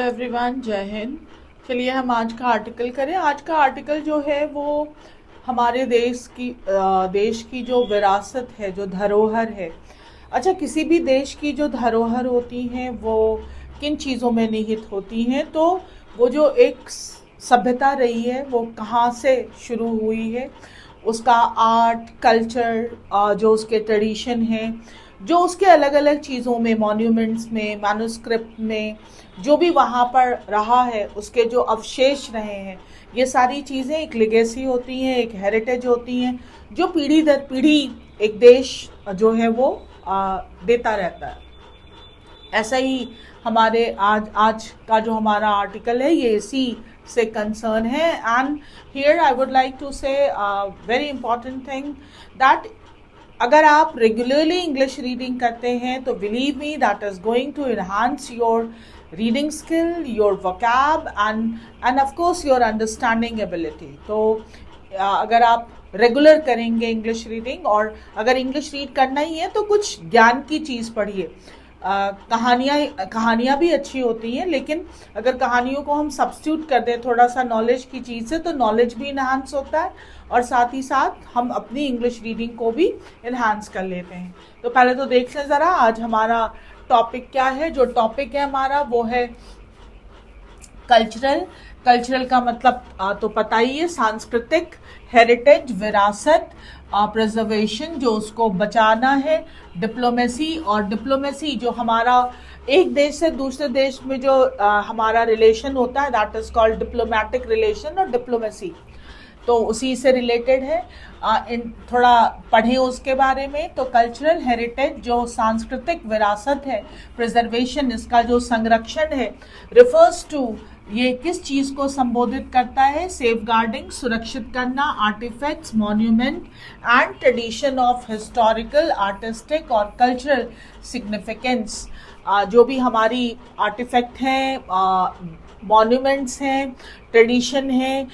Everyone, जय हिंद। चलिए हम आज का आर्टिकल करें। आज का आर्टिकल जो है वो हमारे देश की जो विरासत है, जो धरोहर है। अच्छा, किसी भी देश की जो धरोहर होती हैं वो किन चीज़ों में निहित होती हैं? तो वो जो एक सभ्यता रही है वो कहाँ से शुरू हुई है, उसका आर्ट कल्चर, जो उसके ट्रेडिशन हैं, जो उसके अलग अलग चीज़ों में, मॉन्यूमेंट्स में, मैन्युस्क्रिप्ट में जो भी वहाँ पर रहा है, उसके जो अवशेष रहे हैं, ये सारी चीज़ें एक लेगेसी होती हैं, एक हेरिटेज होती हैं, जो पीढ़ी दर पीढ़ी एक देश जो है वो देता रहता है। ऐसा ही हमारे आज आज का जो हमारा आर्टिकल है ये इसी से कंसर्न है। And here I would like to say very important thing that अगर आप रेगुलरली इंग्लिश रीडिंग करते हैं तो believe me that is going to enhance your reading skill, your vocab and of course your understanding ability. तो अगर आप regular करेंगे English reading, और अगर इंग्लिश रीड करना ही है तो कुछ ज्ञान की चीज़ पढ़िए। कहानियाँ भी अच्छी होती हैं, लेकिन अगर कहानियों को हम सब्स्टिट्यूट कर दें थोड़ा सा नॉलेज की चीज़ से तो नॉलेज भी इन्हांस होता है और साथ ही साथ हम अपनी इंग्लिश रीडिंग को भी इन्हांस कर लेते हैं। तो पहले तो देख लें ज़रा आज हमारा टॉपिक क्या है। जो टॉपिक है हमारा वो है कल्चरल। कल्चरल का मतलब तो पता ही है, सांस्कृतिक, हेरिटेज, विरासत, प्रिजर्वेशन जो उसको बचाना है, डिप्लोमेसी, और डिप्लोमेसी जो हमारा एक देश से दूसरे देश में जो हमारा रिलेशन होता है that is called diplomatic relation और डिप्लोमेसी, तो उसी से रिलेटेड है। थोड़ा पढ़ें उसके बारे में। तो कल्चरल हेरिटेज जो सांस्कृतिक विरासत है, प्रिजर्वेशन इसका जो संरक्षण है, रिफर्स टू ये किस चीज़ को संबोधित करता है? सेफगार्डिंग, सुरक्षित करना, artifacts, monument and tradition of historical, artistic और कल्चरल सिग्निफिकेंस। जो भी हमारी आर्टिफैक्ट हैं, मॉन्यूमेंट्स हैं, ट्रेडिशन है,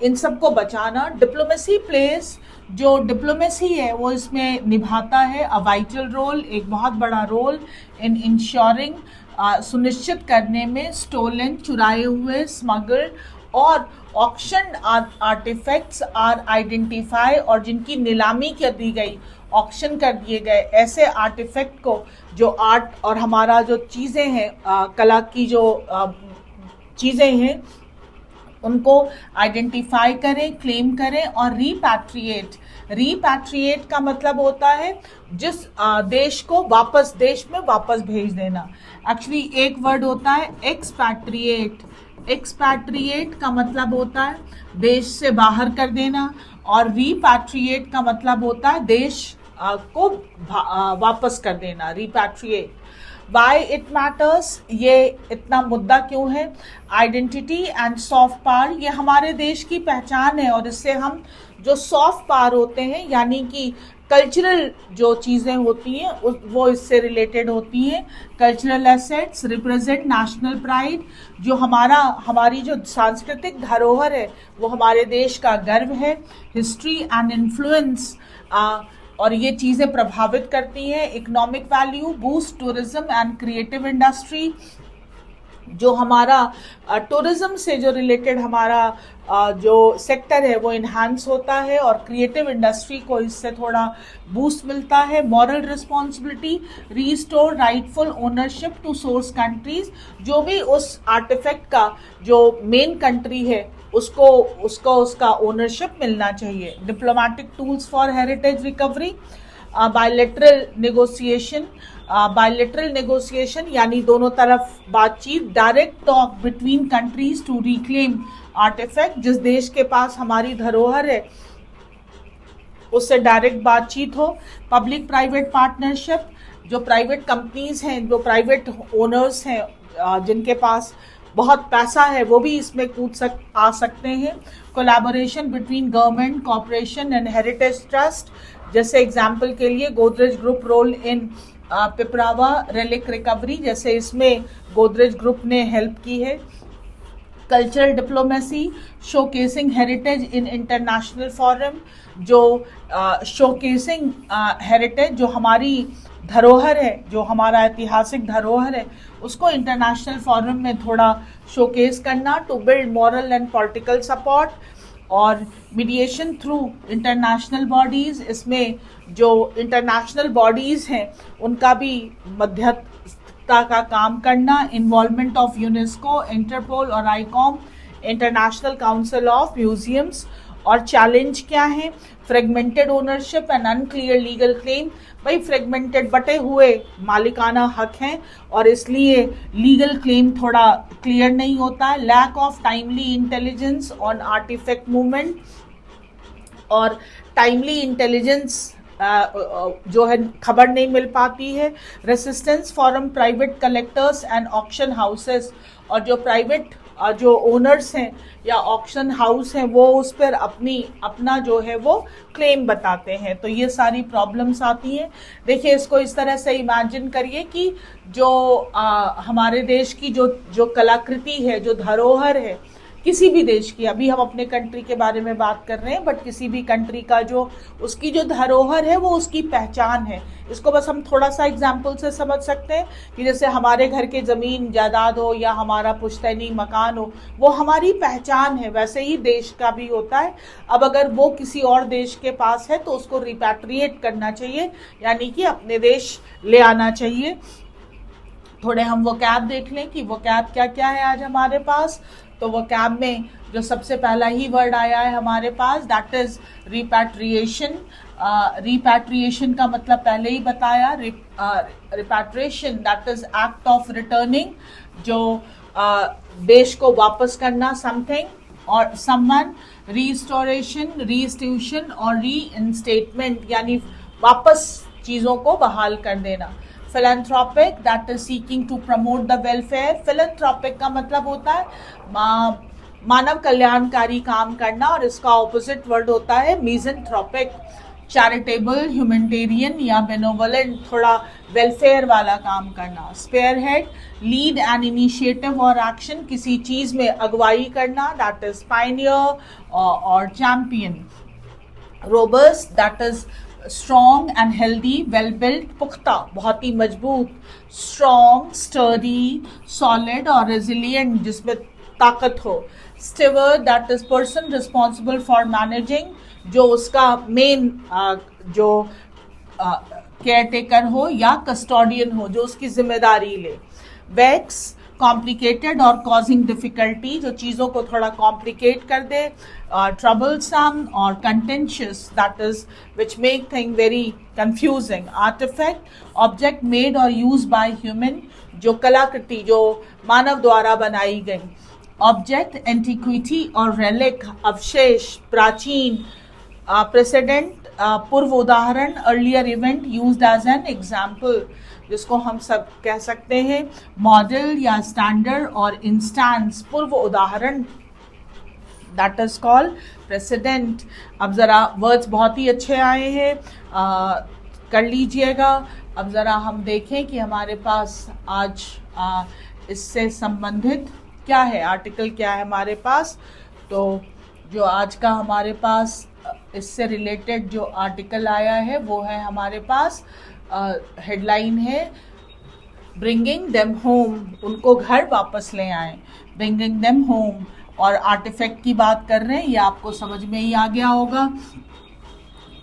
इन सब को बचाना। डिप्लोमेसी प्लेस, जो डिप्लोमेसी है वो इसमें निभाता है अ वाइटल रोल, एक बहुत बड़ा रोल इन इंश्योरिंग, सुनिश्चित करने में, स्टोलन, चुराए हुए, स्मगल्ड और ऑक्शन आर्टिफैक्ट्स आर आइडेंटिफाई, और जिनकी नीलामी कर दी गई, ऑक्शन कर दिए गए ऐसे आर्टिफैक्ट को, जो आर्ट और हमारा जो चीज़ें हैं, कला की जो चीज़ें हैं, उनको आइडेंटिफाई करें, क्लेम करें और रीपैट्रिएट। रीपैट्रिएट का मतलब होता है जिस देश को वापस, देश में वापस भेज देना। एक्चुअली एक वर्ड होता है एक्सपैट्रिएट। एक्सपैट्रिएट का मतलब होता है देश से बाहर कर देना, और रीपैट्रिएट का मतलब होता है देश को वापस कर देना, रीपैट्रिएट। वाई इट मैटर्स, ये इतना मुद्दा क्यों है? आइडेंटिटी एंड सॉफ्ट पावर, ये हमारे देश की पहचान है, और इससे हम जो सॉफ्ट पावर होते हैं यानी कि कल्चरल जो चीज़ें होती हैं वो इससे रिलेटेड होती हैं। Cultural assets represent national pride, जो हमारी जो सांस्कृतिक धरोहर है वो हमारे देश का गर्व है। हिस्ट्री एंड इन्फ्लुएंस, और ये चीज़ें प्रभावित करती हैं। Economic value, boost tourism and creative industry, जो हमारा टूरिज्म से जो रिलेटेड हमारा जो सेक्टर है वो इन्हांस होता है, और क्रिएटिव इंडस्ट्री को इससे थोड़ा बूस्ट मिलता है। Moral responsibility, restore rightful ownership to source countries, जो भी उस आर्टिफैक्ट का जो मेन कंट्री है उसको उसका ओनरशिप मिलना चाहिए। Diplomatic tools for heritage recovery, bilateral negotiation, bilateral negotiation यानी दोनों तरफ बातचीत। Direct talk between countries to reclaim artifact, जिस देश के पास हमारी धरोहर है उससे डायरेक्ट बातचीत हो। पब्लिक प्राइवेट पार्टनरशिप, जो प्राइवेट कंपनीज हैं, जो प्राइवेट ओनर्स हैं, जिनके पास बहुत पैसा है वो भी इसमें आ सकते हैं। Collaboration between government, corporation and heritage trust, जैसे एग्जाम्पल के लिए Godrej group role in Piprahwa relic recovery, जैसे इसमें गोदरेज ग्रुप ने हेल्प की है। Cultural diplomacy, showcasing heritage in international forum, जो शोकेसिंग हेरिटेज, जो हमारी धरोहर है, जो हमारा ऐतिहासिक धरोहर है, उसको इंटरनेशनल फोरम में थोड़ा शोकेस करना, to build moral and political support और मीडिएशन थ्रू इंटरनेशनल बॉडीज़। इसमें जो इंटरनेशनल बॉडीज़ हैं उनका भी मध्यस्थता का काम करना, इन्वॉल्वमेंट ऑफ यूनेस्को, इंटरपोल और Icom, international council of museums. और चैलेंज क्या है? Fragmented ownership and unclear legal claim. भाई फ्रेगमेंटेड, बटे हुए मालिकाना हक हैं और इसलिए लीगल क्लेम थोड़ा क्लियर नहीं होता है। Lack of timely intelligence on artifact movement, और टाइमली इंटेलिजेंस जो है खबर नहीं मिल पाती है। Resistance from private collectors and auction houses, और जो प्राइवेट जो ओनर्स हैं या ऑक्शन हाउस हैं वो उस पर अपना जो है वो क्लेम बताते हैं। तो ये सारी प्रॉब्लम्स आती हैं। देखिए, इसको इस तरह से इमेजिन करिए कि जो हमारे देश की जो कलाकृति है, जो धरोहर है किसी भी देश की, अभी हम अपने कंट्री के बारे में बात कर रहे हैं, बट किसी भी कंट्री का जो उसकी जो धरोहर है वो उसकी पहचान है। इसको बस हम थोड़ा सा एग्जाम्पल से समझ सकते हैं कि जैसे हमारे घर के ज़मीन जायदाद हो या हमारा पुश्तैनी मकान हो, वो हमारी पहचान है, वैसे ही देश का भी होता है। अब अगर वो किसी और देश के पास है तो उसको रिपैट्रिएट करना चाहिए, यानी कि अपने देश ले आना चाहिए। थोड़े हम वो कैब देख लें कि वो कैब क्या क्या है आज हमारे पास। तो वो कैब में जो सबसे पहला ही वर्ड आया है हमारे पास, दैट इज रिपैट्रिएशन। रिपैट्रिएशन का मतलब पहले ही बताया, repatriation that is act of returning, जो देश को वापस करना समथिंग और समवन। रिस्टोरेशन, रीइंस्टीट्यूशन और रीइंस्टेटमेंट, यानी वापस चीज़ों को बहाल कर देना। Philanthropic, that is seeking to promote the welfare. Philanthropic का मतलब होता है मानव कल्याणकारी काम करना, और इसका ऑपोजिट वर्ड होता है मिज़ेंथ्रोपिक। चैरिटेबल, ह्यूमैनिटेरियन या बेनोवलेंट, थोड़ा वेलफेयर वाला काम करना। स्पेयरहेड, लीड एन इनिशिएटिव और एक्शन, किसी चीज़ में अगुवाई करना, दैट इज पायनियर और champion. Robust, that is strong and healthy, well built, पुख्ता, बहुत ही मजबूत। स्ट्रॉन्ग, स्टर्डी, सॉलिड और रेजिलियंट, जिसमें ताकत हो। Steward, that is person responsible for managing, जो उसका मेन जो केयर टेकर हो या कस्टोडियन हो, जो उसकी जिम्मेदारी ले। वेक्स, कॉम्प्लिकेटेड और कॉजिंग डिफिकल्टी, जो चीज़ों को थोड़ा कॉम्प्लिकेट कर दे। ट्रबलसम और contentious, that is which make thing very confusing. Artifact, object made और यूज बाय ह्यूमन, जो कलाकृति जो मानव द्वारा बनाई गई। ऑब्जेक्ट, एंटिक्विटी और रेलिक, अवशेष, प्राचीन। प्रेसिडेंट, पूर्व उदाहरण, earlier event used as an example, जिसको हम सब कह सकते हैं मॉडल या स्टैंडर्ड, और इंस्टेंस, पूर्व उदाहरण, दैट इज कॉल्ड प्रेसिडेंट। अब ज़रा वर्ड्स बहुत ही अच्छे आए हैं, कर लीजिएगा। अब ज़रा हम देखें कि हमारे पास आज इससे संबंधित क्या है, आर्टिकल क्या है हमारे पास। तो जो आज का हमारे पास इससे रिलेटेड जो आर्टिकल आया है वो है हमारे पास, हेडलाइन है ब्रिंगिंग देम होम, उनको घर वापस ले आए, ब्रिंगिंग देम होम। और आर्टिफैक्ट की बात कर रहे हैं, ये आपको समझ में ही आ गया होगा।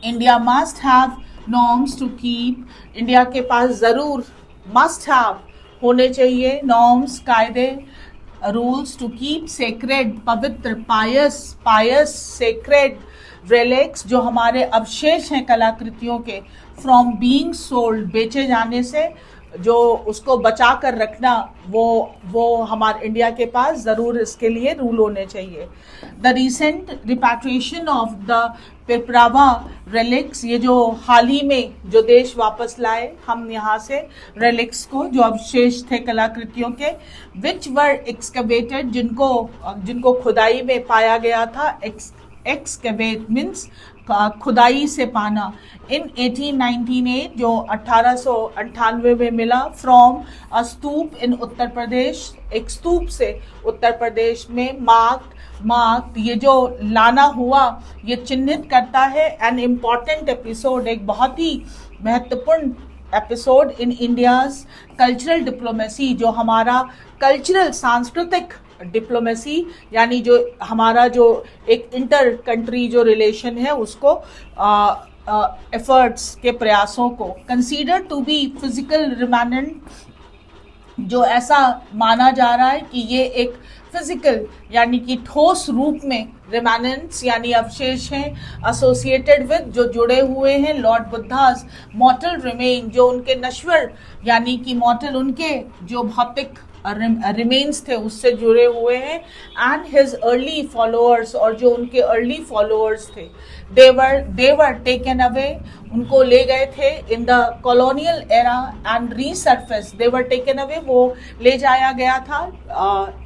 India must have norms to keep, India के पास ज़रूर मस्ट हैव होने चाहिए नॉर्म्स, कायदे, रूल्स टू कीप सेक्रेड, पवित्र, पायस, सेक्रेड। रेलिक्स, जो हमारे अवशेष हैं कलाकृतियों के, फ्रॉम बीइंग सोल्ड, बेचे जाने से, जो उसको बचा कर रखना, वो हमारे इंडिया के पास ज़रूर इसके लिए रूल होने चाहिए। The recent repatriation of the Piprahwa relics, ये जो हाल ही में जो देश वापस लाए हम यहाँ से रेलिक्स को, जो अवशेष थे कलाकृतियों के, विच वर एक्सकवेटेड, जिनको खुदाई में पाया गया था। एक्सकवेट मीन्स खुदाई से पाना। इन 1898, जो 1898 में मिला, फ्रॉम अ स्तूप इन उत्तर प्रदेश, एक स्तूप से उत्तर प्रदेश में। मार्क्ड, ये जो लाना हुआ ये चिन्हित करता है एन इम्पॉर्टेंट एपिसोड, एक बहुत ही महत्वपूर्ण episode in India's cultural diplomacy, जो हमारा कल्चरल सांस्कृतिक डिप्लोमेसी यानी जो हमारा जो एक इंटर कंट्री जो रिलेशन है उसको एफर्ट्स के प्रयासों को consider to be physical remnant, जो ऐसा माना जा रहा है कि ये एक फिजिकल यानी कि ठोस रूप में रिमेनेंट्स यानी अवशेष हैं एसोसिएटेड विद, जो जुड़े हुए हैं लॉर्ड बुद्धास मॉर्टल रिमेन, जो उनके नश्वर यानी कि मॉर्टल उनके जो भौतिक रिमेन्स थे उससे जुड़े हुए हैं, एंड हिज अर्ली फॉलोअर्स, और जो उनके अर्ली फॉलोअर्स थे देवर टेकन अवे, उनको ले गए थे in the colonial era and resurface, they were taken away, वो ले जाया गया था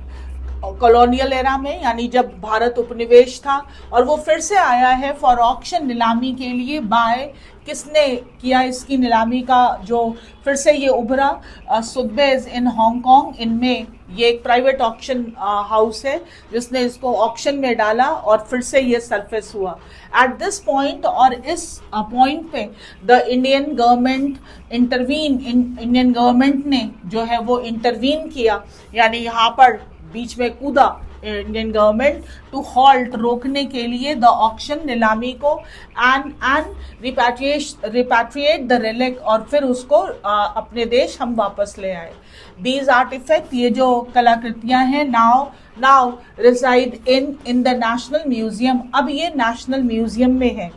कॉलोनियल एरा में यानी जब भारत उपनिवेश था, और वो फिर से आया है फॉर ऑक्शन, नीलामी के लिए। बाय किसने किया इसकी नीलामी का जो फिर से ये उभरा, सुथबेज इन हांगकांग, इनमें ये एक प्राइवेट ऑक्शन हाउस है जिसने इसको ऑक्शन में डाला और फिर से ये सरफेस हुआ एट दिस पॉइंट। और इस पॉइंट पे the Indian government intervene, Indian government ने जो है वो इंटरवीन किया, यानी यहाँ पर बीच में कूदा इंडियन गवर्नमेंट टू हॉल्ट, रोकने के लिए द ऑक्शन, नीलामी को, एंड रिपैट्रिएट द रिलिक, और फिर उसको अपने देश हम वापस ले आए। दीज आर्टिफैक्ट, ये जो कलाकृतियां हैं, now reside in the national museum, अब ये नेशनल म्यूजियम में है।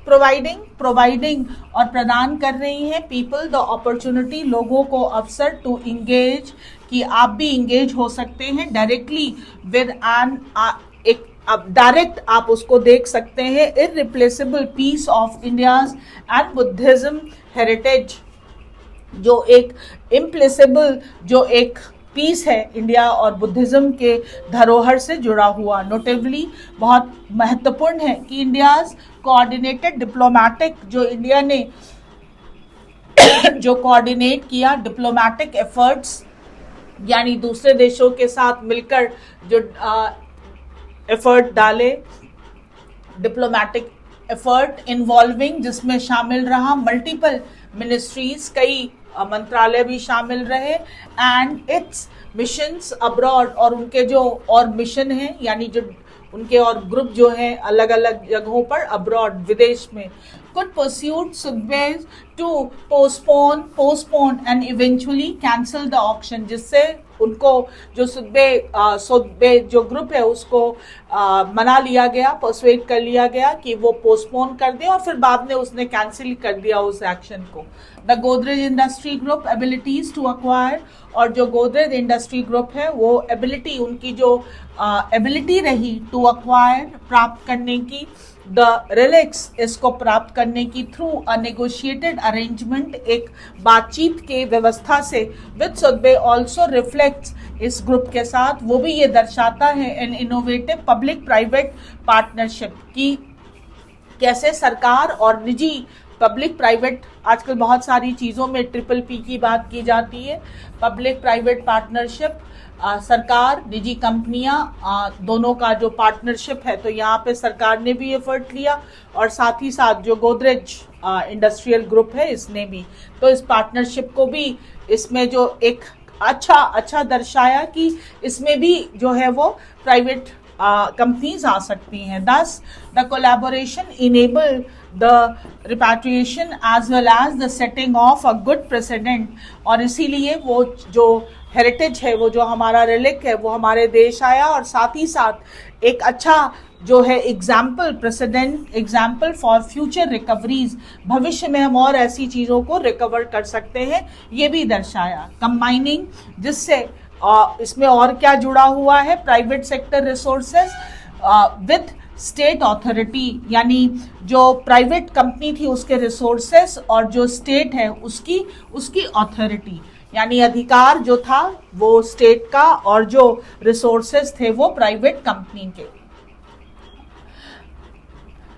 प्रोवाइडिंग और प्रदान कर रही हैं पीपल द अपॉर्चुनिटी, लोगों को अवसर, टू इंगेज, कि आप भी इंगेज हो सकते हैं डायरेक्टली विद एन, एक डायरेक्ट आप उसको देख सकते हैं, irreplaceable piece of India's and Buddhism heritage, जो एक इम्प्लेसेबल जो एक पीस है इंडिया और बुद्धिज्म के धरोहर से जुड़ा हुआ। नोटेबली बहुत महत्वपूर्ण है कि इंडियाज कोऑर्डिनेटेड डिप्लोमेटिक, जो इंडिया ने जो कोऑर्डिनेट किया डिप्लोमेटिक एफर्ट्स, यानी दूसरे देशों के साथ मिलकर जो एफर्ट डाले, डिप्लोमेटिक एफर्ट इन्वॉल्विंग, जिसमें शामिल रहा मल्टीपल मिनिस्ट्रीज, कई मंत्रालय भी शामिल रहे, एंड इट्स मिशंस अब्रॉड, और उनके जो और मिशन हैं यानी जो उनके और ग्रुप जो हैं अलग अलग जगहों पर अब्रॉड, विदेश में, could pursued Sukhdev to postpone and eventually cancel the auction, जिससे उनको जो सुखदेव जो ग्रुप है उसको मना लिया गया, परसुएट कर लिया गया कि वो पोस्टपोन कर दे, और फिर बाद में उसने कैंसिल कर दिया उस एक्शन को। The Godrej industry group abilities to acquire, और जो गोदरेज इंडस्ट्री ग्रुप है वो एबिलिटी, उनकी जो एबिलिटी रही टू अक्वायर, प्राप्त करने की, द रिलिक्स, इसको प्राप्त करने की, थ्रू अ नेगोशिएटेड अरेंजमेंट, एक बातचीत के व्यवस्था से, विद सुखदेव ऑल्सो रिफ्लेक्ट्स, इस ग्रुप के साथ वो भी ये दर्शाता है an innovative public private partnership की, कैसे सरकार और निजी, पब्लिक प्राइवेट, आजकल बहुत सारी चीज़ों में PPP की बात की जाती है, पब्लिक प्राइवेट पार्टनरशिप, सरकार निजी कंपनियां दोनों का जो पार्टनरशिप है, तो यहाँ पे सरकार ने भी एफर्ट लिया और साथ ही साथ जो गोदरेज इंडस्ट्रियल ग्रुप है इसने भी, तो इस पार्टनरशिप को भी इसमें जो एक अच्छा दर्शाया कि इसमें भी जो है वो प्राइवेट कंपनीज आ सकती हैं। Thus the collaboration enable the repatriation as well as the setting of a good precedent, और इसीलिए वो जो हेरिटेज है, वो जो हमारा रिलिक है, वो हमारे देश आया, और साथ ही साथ एक अच्छा जो है example, president example for future recoveries, भविष्य में हम और ऐसी चीज़ों को रिकवर कर सकते हैं, ये भी दर्शाया। कंबाइनिंग, जिससे इसमें और क्या जुड़ा हुआ है, private sector resources with state authority, यानी जो प्राइवेट कंपनी थी उसके रिसोर्सेज और जो स्टेट है उसकी अथॉरिटी, यानी अधिकार जो था वो स्टेट का और जो रिसोर्सेज थे वो प्राइवेट कंपनी के।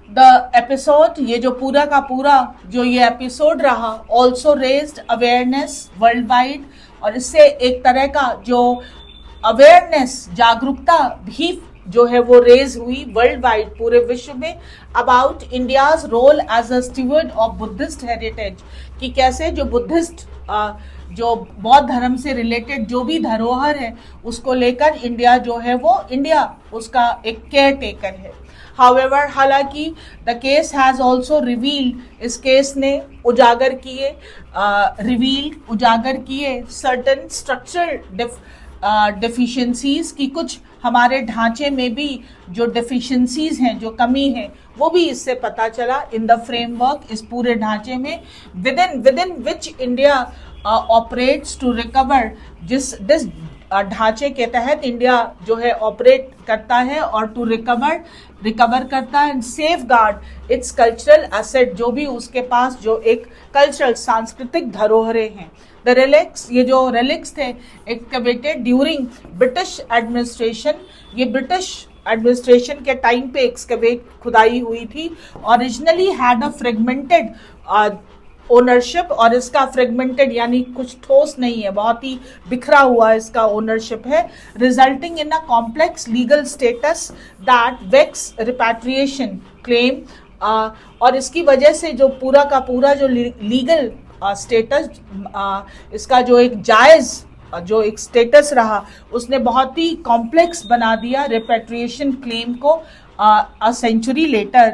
द एपिसोड, ये जो पूरा का पूरा जो ये एपिसोड रहा, also raised awareness world wide, और इससे एक तरह का जो अवेयरनेस, जागरूकता भी जो है वो रेज हुई वर्ल्ड वाइड, पूरे विश्व में, about India's role as a steward of Buddhist heritage, कि कैसे जो बुद्धिस्ट जो बौद्ध धर्म से रिलेटेड जो भी धरोहर है उसको लेकर इंडिया जो है वो इंडिया उसका एक केयर टेकर है। हाउएवर, हालांकि the case has also revealed, इस केस ने उजागर किए सर्टन स्ट्रक्चरल डेफिशिएंसीज की, कुछ हमारे ढांचे में भी जो डेफिशिएंसीज हैं, जो कमी है, वो भी इससे पता चला इन द फ्रेमवर्क, इस पूरे ढांचे में, within which India operates to recover, जिस ढांचे के तहत इंडिया जो है ऑपरेट करता है और टू रिकवर करता है and safe guard it's cultural asset, जो भी उसके पास जो एक कल्चरल सांस्कृतिक धरोहरें हैं। द रिलिक्स, ये जो रिलिक्स थे एक्सकवेटेड ड्यूरिंग ब्रिटिश एडमिनिस्ट्रेशन, ये ब्रिटिश एडमिनिस्ट्रेशन के टाइम पे एक्सकवेट खुदाई हुई थी, originally had a fragmented ownership, और इसका फ्रेगमेंटेड यानी कुछ ठोस नहीं है, बहुत ही बिखरा हुआ इसका ओनरशिप है, resulting in a complex legal status that wax repatriation claim, और इसकी वजह से जो पूरा का पूरा जो लीगल स्टेटस इसका जो एक जायज जो एक स्टेटस रहा उसने बहुत ही कॉम्प्लेक्स बना दिया रिपैट्रिएशन क्लेम को। सेंचुरी लेटर,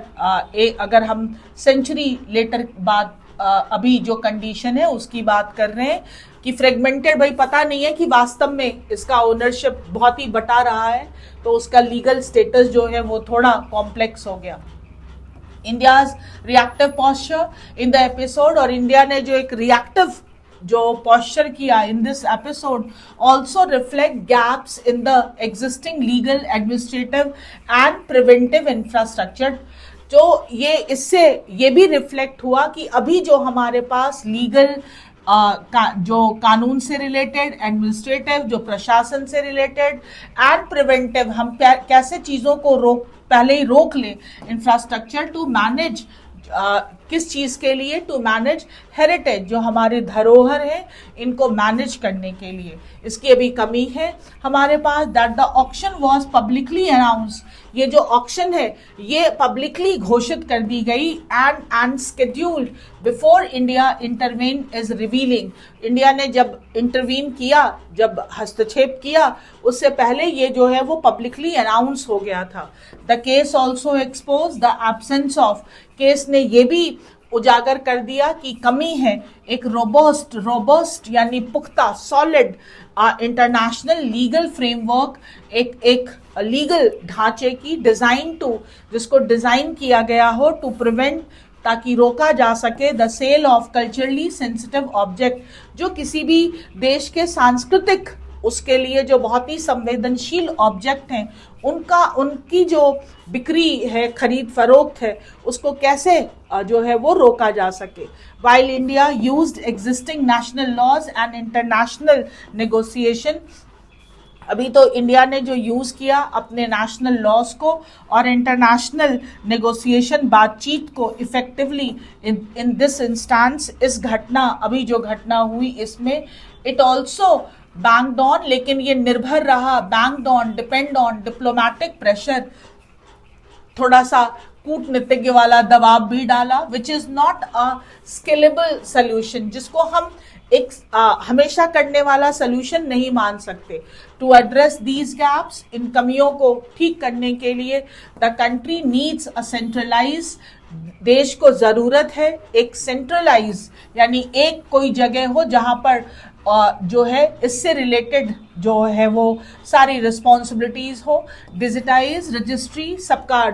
अगर हम सेंचुरी लेटर बाद अभी जो कंडीशन है उसकी बात कर रहे हैं कि फ्रेगमेंटेड, भाई पता नहीं है कि वास्तव में इसका ओनरशिप बहुत ही बटा रहा है, तो उसका लीगल स्टेटस जो है वो थोड़ा कॉम्प्लेक्स हो गया। India's reactive posture in the episode, और इंडिया ने जो एक रिएक्टिव जो पॉस्चर किया in this episode also reflect gaps in the existing legal, administrative and preventive infrastructure. जो ये इससे ये भी रिफ्लेक्ट हुआ कि अभी जो हमारे पास लीगल जो कानून से रिलेटेड, एडमिनिस्ट्रेटिव जो प्रशासन से रिलेटेड एंड प्रिवेंटिव, हम कैसे चीज़ों को पहले ही रोक लें, इंफ्रास्ट्रक्चर टू मैनेज, किस चीज के लिए, टू मैनेज हेरिटेज, जो हमारे धरोहर है इनको मैनेज करने के लिए, इसकी अभी कमी है हमारे पास। That the auction was publicly announce, ये जो ऑक्शन है ये पब्लिकली घोषित कर दी गई, and scheduled before India intervene is revealing, India ने जब इंटरवीन किया, जब हस्तक्षेप किया, उससे पहले ये जो है वो पब्लिकली अनाउंस हो गया था। The case also expose the absence of, case ने ये भी उजागर कर दिया कि कमी है एक रोबस्ट यानी पुख्ता, सॉलिड इंटरनेशनल लीगल फ्रेमवर्क, एक लीगल ढांचे की, डिजाइन टू, जिसको डिजाइन किया गया हो टू प्रिवेंट, ताकि रोका जा सके the sale of culturally sensitive object, जो किसी भी देश के सांस्कृतिक, उसके लिए जो बहुत ही संवेदनशील ऑब्जेक्ट हैं, उनकी जो बिक्री है, खरीद फरोख्त है, उसको कैसे जो है वो रोका जा सके। While India used existing national laws and international negotiation, अभी तो इंडिया ने जो यूज किया अपने नेशनल लॉज को और इंटरनेशनल नेगोशिएशन, बातचीत को इफेक्टिवली इन दिस इंस्टांस, इस घटना, अभी जो घटना हुई इसमें, इट ऑल्सो बैंक्ड ऑन, लेकिन ये निर्भर रहा, banked on, depend on diplomatic pressure, थोड़ा सा कूटनीतिज्ञ वाला दबाव भी डाला, which is not a scalable solution, जिसको हम एक हमेशा करने वाला सोल्यूशन नहीं मान सकते। टू एड्रेस दीज गैप्स, इन कमियों को ठीक करने के लिए the country needs a centralize, देश को जरूरत है एक सेंट्रलाइज, यानी एक कोई जगह हो जहां पर जो है इससे रिलेटेड जो है वो सारी रिस्पॉन्सिबिलिटीज हो, डिजिटाइज रजिस्ट्री, सबका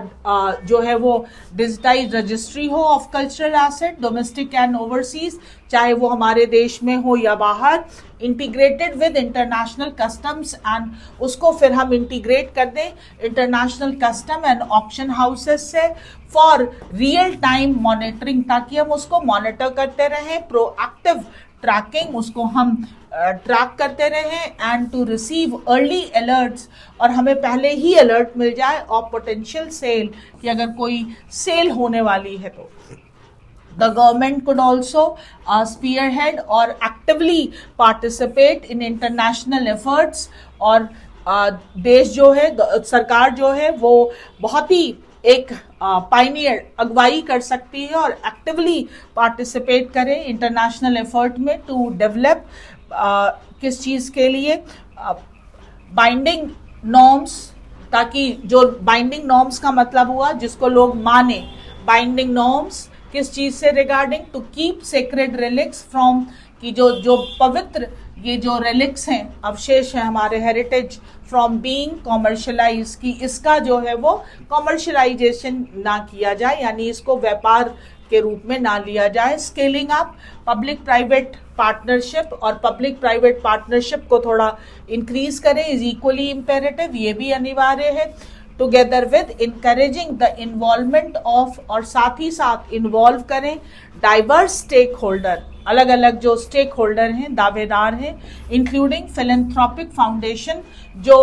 जो है वो डिजिटाइज रजिस्ट्री हो of cultural asset, domestic and overseas, चाहे वो हमारे देश में हो या बाहर, integrated with international customs, and उसको फिर हम इंटीग्रेट कर दें international custom and auction houses से फॉर रियल टाइम मॉनिटरिंग, ताकि हम उसको मॉनिटर करते रहें, प्रोएक्टिव ट्रैकिंग, उसको हम ट्रैक करते रहें, and to receive early alerts, और हमें पहले ही अलर्ट मिल जाए ऑफ पोटेंशियल सेल, कि अगर कोई सेल होने वाली है तो। The government could also spearhead or actively participate in international efforts, और देश जो है, सरकार जो है वो बहुत ही एक पाइनियर अगुवाई कर सकती है और एक्टिवली पार्टिसिपेट करे इंटरनेशनल एफर्ट में टू डेवलप किस चीज़ के लिए बाइंडिंग नॉर्म्स, ताकि जो बाइंडिंग नॉर्म्स का मतलब हुआ जिसको लोग माने, बाइंडिंग नॉर्म्स किस चीज़ से regarding to keep sacred relics from, कि जो पवित्र ये जो रिलिक्स हैं, अवशेष हैं हमारे हेरिटेज, फ्रॉम बीइंग कॉमर्शलाइज, कि इसका जो है वो कॉमर्शलाइजेशन ना किया जाए, यानी इसको व्यापार के रूप में ना लिया जाए। Scaling up public private partnership, और पब्लिक प्राइवेट पार्टनरशिप को थोड़ा इंक्रीज करें इज इक्वली इम्पेरेटिव, ये भी अनिवार्य है। Together with encouraging the involvement of, और साथ ही साथ इन्वॉल्व करें डाइवर्स स्टेक होल्डर, अलग अलग जो स्टेक होल्डर हैं, दावेदार हैं, इंक्लूडिंग फिलेंथ्रोपिक फाउंडेशन, जो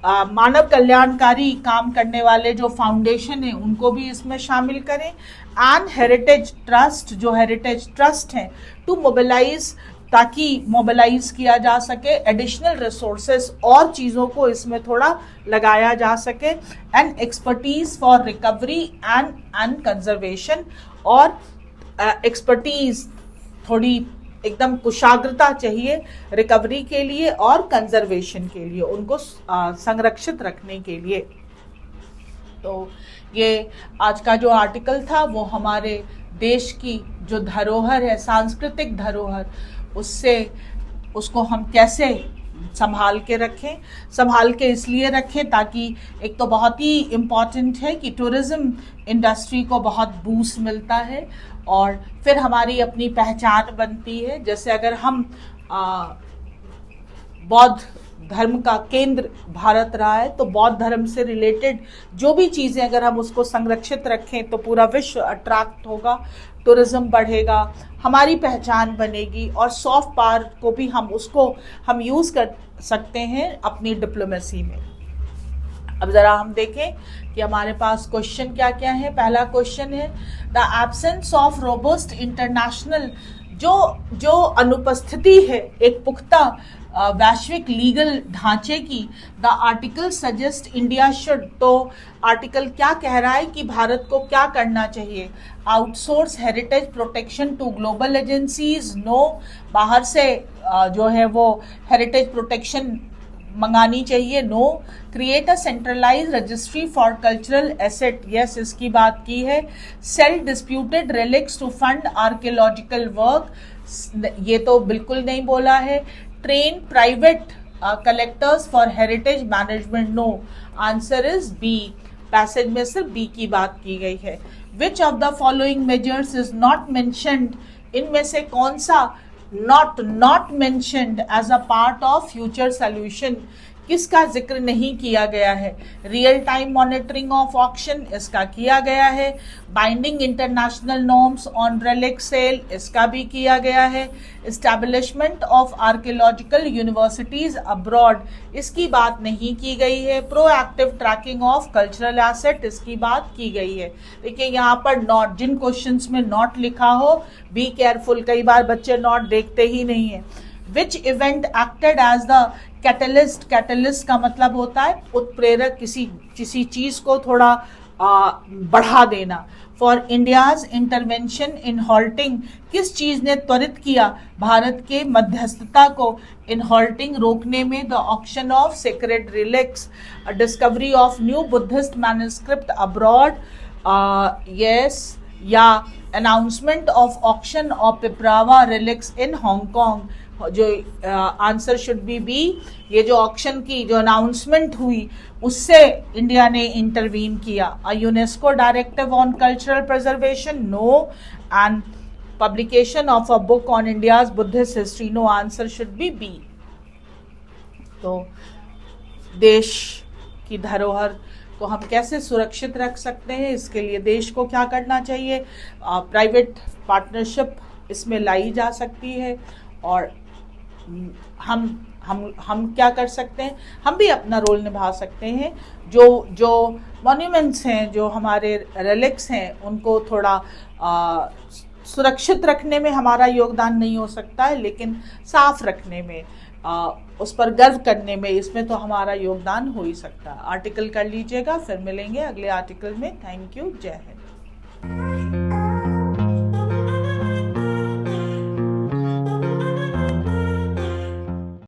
मानव कल्याणकारी काम करने वाले जो फाउंडेशन हैं उनको भी इसमें शामिल करें, एंड हेरिटेज ट्रस्ट, जो हेरिटेज ट्रस्ट हैं, टू मोबिलाइज, ताकि मोबिलाइज किया जा सके एडिशनल रिसोर्सेस और चीज़ों को इसमें थोड़ा लगाया जा सके, and expertise for recovery and conservation, और एक्सपर्टीज थोड़ी एकदम कुशाग्रता चाहिए रिकवरी के लिए और कंजर्वेशन के लिए, उनको संरक्षित रखने के लिए। तो ये आज का जो आर्टिकल था वो हमारे देश की जो धरोहर है, सांस्कृतिक धरोहर, उसको हम कैसे संभाल के रखें, संभाल के इसलिए रखें ताकि एक तो बहुत ही इम्पॉर्टेंट है कि टूरिज्म इंडस्ट्री को बहुत बूस्ट मिलता है, और फिर हमारी अपनी पहचान बनती है। जैसे अगर हम बौद्ध धर्म का केंद्र भारत रहा है, तो बौद्ध धर्म से रिलेटेड जो भी चीज़ें अगर हम उसको संरक्षित रखें तो पूरा विश्व अट्रैक्ट होगा, टूरिज्म बढ़ेगा, हमारी पहचान बनेगी, और सॉफ्ट पावर को भी हम यूज़ कर सकते हैं अपनी डिप्लोमेसी में। अब ज़रा हम देखें कि हमारे पास क्वेश्चन क्या क्या है। पहला क्वेश्चन है, the absence of robust international, जो अनुपस्थिति है एक पुख्ता वैश्विक लीगल ढांचे की, the article suggest India should, तो आर्टिकल क्या कह रहा है कि भारत को क्या करना चाहिए, outsource heritage protection to global agencies, no, बाहर से जो है वो हेरिटेज प्रोटेक्शन मंगानी चाहिए, no, create a centralize registry for cultural asset, yes, इसकी बात की है, sell disputed relics to fund archaeological work, ये तो बिल्कुल नहीं बोला है, train private collectors for heritage management, no, answer is B, पैसेज में सिर्फ बी की बात की गई है। Which of the following measures is not mentioned, इनमें से कौन सा not mentioned as a part of future solution, किसका जिक्र नहीं किया गया है, real time monitoring of auction, इसका किया गया है, binding international norms on relic sale, इसका भी किया गया है, establishment of archaeological universities abroad, इसकी बात नहीं की गई है, proactive tracking of cultural asset, इसकी बात की गई है। देखिए यहाँ पर नॉट, जिन क्वेश्चंस में नॉट लिखा हो बी केयरफुल, कई बार बच्चे नॉट देखते ही नहीं है। Which event acted as the catalyst, catalyst का मतलब होता है उत्प्रेरक, किसी चीज को थोड़ा बढ़ा देना। For India's intervention in halting, किस चीज ने त्वरित किया भारत के मध्यस्थता को इन हॉल्टिंग रोकने में, the auction of sacred relics, discovery of new Buddhist manuscript abroad, yes, या announcement of auction of Piprahwa relics in Hong Kong, जो आंसर शुड बी बी, ये जो ऑक्शन की जो अनाउंसमेंट हुई उससे इंडिया ने इंटरवीन किया। A UNESCO directive on cultural preservation, no, and publication of a book on India's Buddhist history, no, answer should be B. तो देश की धरोहर को हम कैसे सुरक्षित रख सकते हैं, इसके लिए देश को क्या करना चाहिए, प्राइवेट पार्टनरशिप इसमें लाई जा सकती है, और हम क्या कर सकते हैं, हम भी अपना रोल निभा सकते हैं। जो मॉन्यूमेंट्स हैं, जो हमारे रेलिक्स हैं, उनको थोड़ा सुरक्षित रखने में हमारा योगदान नहीं हो सकता है, लेकिन साफ रखने में, उस पर गर्व करने में, इसमें तो हमारा योगदान हो ही सकता है। आर्टिकल कर लीजिएगा, फिर मिलेंगे अगले आर्टिकल में। थैंक यू, जय हिंद।